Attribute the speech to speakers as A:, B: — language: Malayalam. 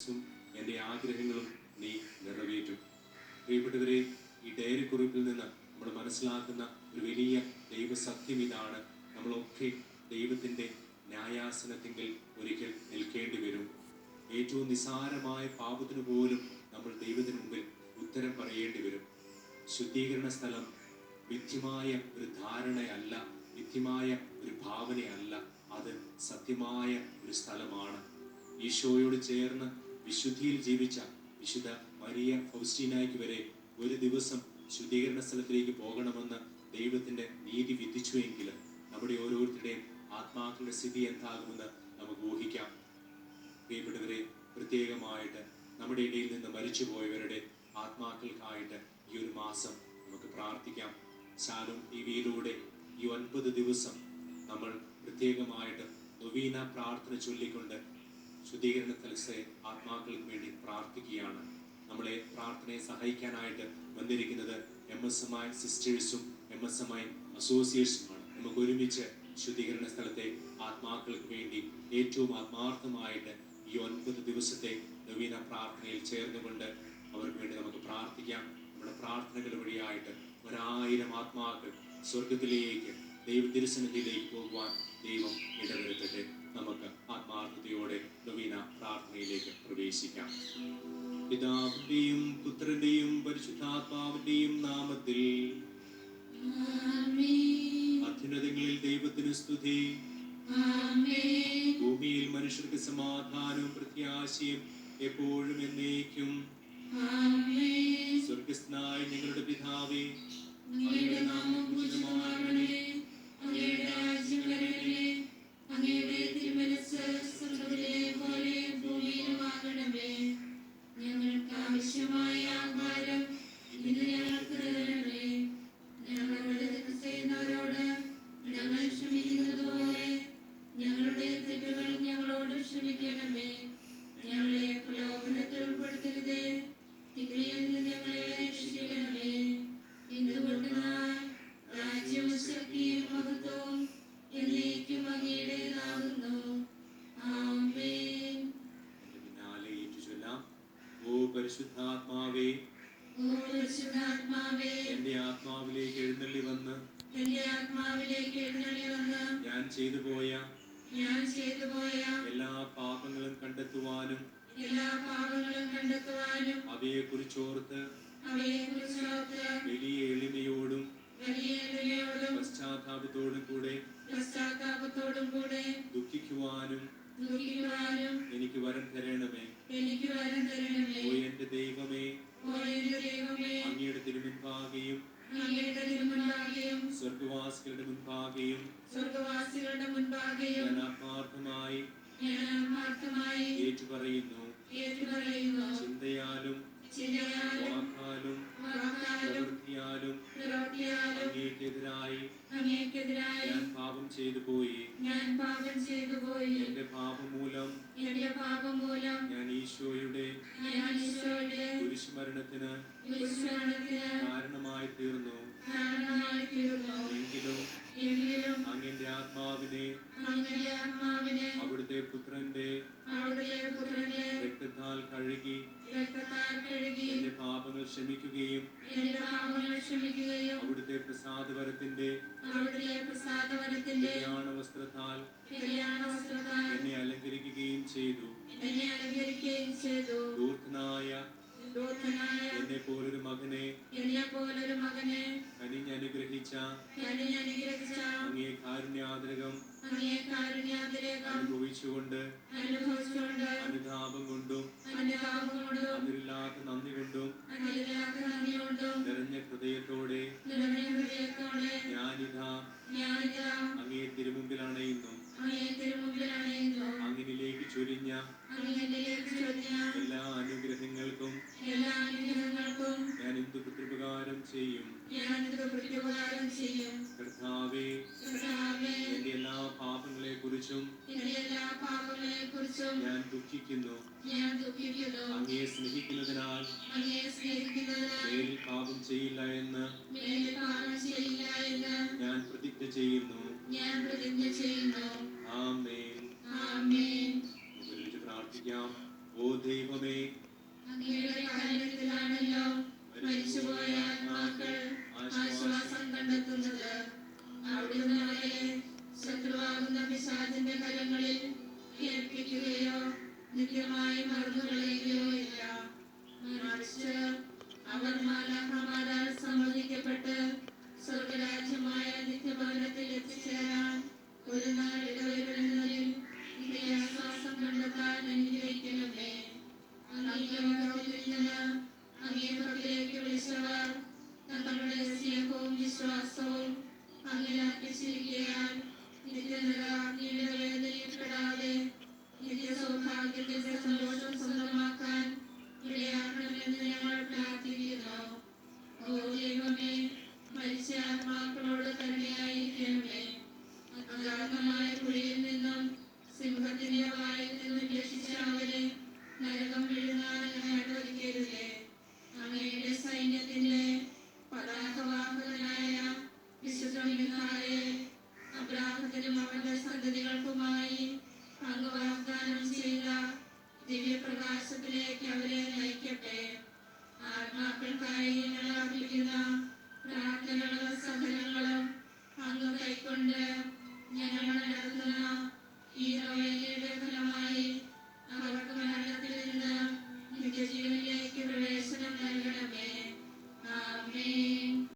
A: എൻ്റെ ആഗ്രഹങ്ങളും നീ നിറവേറ്റും. പ്രിയപ്പെട്ടവരെ, ഈ ഡയറി കുറിപ്പിൽ നിന്ന് നമ്മൾ മനസ്സിലാക്കുന്ന ഒരു വലിയ ദൈവസത്യം ഇതാണ്: നമ്മളൊക്കെ ദൈവത്തിൻ്റെ ന്യായാസനത്തിങ്കിൽ ഒരിക്കൽ നിൽക്കേണ്ടി വരും. ഏറ്റവും നിസ്സാരമായ പാപത്തിന് പോലും നമ്മൾ ദൈവത്തിന് മുമ്പിൽ ഉത്തരം പറയേണ്ടി വരും. ശുദ്ധീകരണ സ്ഥലം മിഥ്യമായ ഒരു ധാരണയല്ല, മിഥ്യമായ ഒരു ഭാവനയല്ല, അത് സത്യമായ ഒരു സ്ഥലമാണ്. ഈശോയോട് ചേർന്ന് വിശുദ്ധിയിൽ ജീവിച്ച വിശുദ്ധ മരിയ ഫൗസ്റ്റീനായ്ക്ക് വരെ ഒരു ദിവസം ശുദ്ധീകരണ സ്ഥലത്തിലേക്ക് പോകണമെന്ന് ദൈവത്തിൻ്റെ നീതി വിധിച്ചുവെങ്കിൽ നമ്മുടെ ഓരോരുത്തരുടെയും ആത്മാക്കളുടെ സ്ഥിതി എന്താകുമെന്ന് നമുക്ക് ഊഹിക്കാം. പ്രിയപ്പെട്ടവരെ, പ്രത്യേകമായിട്ട് നമ്മുടെ ഇടയിൽ നിന്ന് മരിച്ചുപോയവരുടെ ആത്മാക്കൾക്കായിട്ട് ഈ ഒരു മാസം നമുക്ക് പ്രാർത്ഥിക്കാം. ശാലോം ടിവിയിലൂടെ ഈ 9 ദിവസം നമ്മൾ പ്രത്യേകമായിട്ട് നൊവീന പ്രാർത്ഥന ചൊല്ലിക്കൊണ്ട് ശുദ്ധീകരണ തലസ്ഥ ആത്മാക്കൾക്ക് വേണ്ടി പ്രാർത്ഥിക്കുകയാണ്. നമ്മളെ പ്രാർത്ഥനയെ സഹായിക്കാനായിട്ട് വന്നിരിക്കുന്നത് MSMI സിസ്റ്റേഴ്സും MSMI അസോസിയേറ്റ്സുമാണ്. നമുക്ക് ഒരുമിച്ച് ശുദ്ധീകരണ സ്ഥലത്തെ ആത്മാക്കൾക്ക് വേണ്ടി ഏറ്റവും ആത്മാർത്ഥമായിട്ട് ഈ 9 ദിവസത്തെ നവീന പ്രാർത്ഥനയിൽ ചേർന്നുകൊണ്ട് അവർക്ക് വേണ്ടി നമുക്ക് പ്രാർത്ഥിക്കാം. നമ്മുടെ പ്രാർത്ഥനകൾ വഴിയായിട്ട് 1000 ആത്മാക്കൾ സ്വർഗത്തിലേക്ക് ദൈവതിരുസന്നിധിയിലേക്ക് പോകുവാൻ ദൈവം ഇടവരുത്തട്ടെ. നമുക്ക് ആത്മാർത്ഥതയോടെ നവീന പ്രാർത്ഥനയിലേക്ക് പ്രവേശിക്കാം. പിതാവിന്റെയും പുത്രന്റെയും പരിശുദ്ധാത്മാവിന്റെയും നാമത്തിൽ അത്യുന്നതങ്ങളിൽ ദൈവത്തിന് സ്തുതി. ഭൂമിയിൽ മനുഷ്യർക്ക് സമാധാനവും പ്രത്യാശയും എപ്പോഴും എന്നേക്കും. സ്വർഗസ്ഥനായ ഞങ്ങളുടെ പിതാവേ, അങ്ങയുടെ നാമം പൂജിതമാകണമേ, അങ്ങയുടെ രാജ്യം വരണമേ, അങ്ങയുടെ തിരുമനസ്സ് സ്വർഗ്ഗത്തിലെ പോലെ ഭൂമിയിലുമാകണമേ. ഞങ്ങൾക്ക് ആവശ്യമായ ആഹാരം ഇന്ന് ഞങ്ങൾക്ക് തരണമേ. ഞങ്ങളോട് തെറ്റ് ചെയ്യുന്നവരോട് ഞങ്ങൾ ക്ഷമിക്കുന്നത് പോലെ ഞങ്ങളുടെ തെറ്റുകൾ ഞങ്ങളോട് ക്ഷമിക്കണമേ. ഞങ്ങളെ പ്രലോഭനത്തിൽ ഉൾപ്പെടുത്തരുതേ, തിന്മയിൽ നിന്ന് ഞങ്ങളെ രക്ഷിക്കണമേ. എന്തുകൊണ്ടെന്നാൽ രാജ്യവും ശക്തിയും മഹത്വവും എന്നേക്കും അങ്ങയുടേതാകുന്നു. ആമേൻ. പിന്നാലെ ഏറ്റുചൊല്ലാം: ഓ പരിശുദ്ധാത്മാവേ, ഓ പരിശുദ്ധാത്മാവേ, എൻ്റെ ആത്മാവിലേക്ക് എഴുന്നള്ളി വന്ന്, എൻ്റെ ആത്മാവിലേക്ക് എഴുന്നള്ളി വന്ന് ഞാൻ ചെയ്തു പോയ എല്ലാ പാപങ്ങളും കണ്ടെത്തുവാനും അവയെ കുറിച്ചോർത്ത് വലിയ എളിമയോടും പശ്ചാത്താപത്തോടും കൂടെ ദുഃഖിക്കുവാനും എനിക്ക് വരം തരണമേ. ഓ എൻ്റെ ദൈവമേ, അങ്ങയുടെ തിരുമുൻപാകെയും സ്വർഗവാസികളുടെ മുൻപാകെയും ഞാൻ ആത്മാർത്ഥമായി ഏറ്റുപറയുന്നു. ചിന്തയാലും വാക്കാലും പ്രവൃത്തിയാലും അങ്ങേക്കെതിരായി ഞാൻ പാപം ചെയ്തു പോയി. എന്റെ പാപം മൂലം ഞാൻ ഈശോയുടെ കുരിശുമരണത്തിന് കാരണമായി തീർന്നു. എങ്കിലും അങ്ങന്റെ ആത്മാവിനെ അവിടുത്തെ പുത്രന്റെ രക്തത്താൽ കഴുകി എന്റെ പാപങ്ങൾ ക്ഷമിക്കുകയും അവിടുത്തെ പ്രസാദവരത്തിന്റെ കല്യാണ വസ്ത്രത്താൽ എന്നെ അലങ്കരിക്കുകയും ചെയ്തു. ദൂർത്തനായ എന്നെ പോലൊരു മകനെ കനിഞ്ഞനുഗ്രഹിച്ച അങ്ങേ കാരുണ്യാതിരകം അനുഭവിച്ചുകൊണ്ട് അനുതാപം കൊണ്ടും അതിരില്ലാത്ത നന്ദി കൊണ്ടും നിറഞ്ഞ ഹൃദയത്തോടെ ഞാനിതാ അങ്ങേ തിരുമുമ്പിൽ അണയുന്നു. അങ്ങിലേക്ക് ചൊരിഞ്ഞ എല്ലാ അനുഗ്രഹങ്ങൾക്കും ഞാൻ എന്ത് പ്രത്യുപകാരം ചെയ്യും. കർത്താവേ, എന്റെ എല്ലാ പാപങ്ങളെ കുറിച്ചും ഞാൻ ദുഃഖിക്കുന്നു. അങ്ങയെ സ്നേഹിക്കുന്നതിനാൽ മേലിൽ പാപം ചെയ്യില്ല എന്ന് ഞാൻ പ്രതിജ്ഞ ചെയ്യുന്നു. ആമേൻ. പ്രാർത്ഥിക്കാം. ഓ ഓ ദൈവമേ,
B: അങ്ങയുടെ കാരുണ്യത്തിലാണല്ലോ മരിച്ചുപോയ ആത്മാക്കൾ ആശ്വാസം കണ്ടെത്തുന്നത്. അവിടുന്ന് അവരെ ശത്രുവാകുന്ന പിശാചിന്റെ കരങ്ങളിൽ ഏൽപ്പിക്കുകയോ നിത്യമായി മറന്നുകളയുകയോ ഇല്ല. മറിച്ച് അവർ മാലാഖമാരാൽ സമ്മതിക്കപ്പെട്ട് സ്വർഗരാജ്യമായ നിത്യഭവനത്തിൽ എത്തിച്ചേരാൻ ഒരു നാൾ ഇടവരുന്നതിൽ ആശ്വാസം കണ്ടെത്താൻ അനുഗ്രഹിക്കണമേ.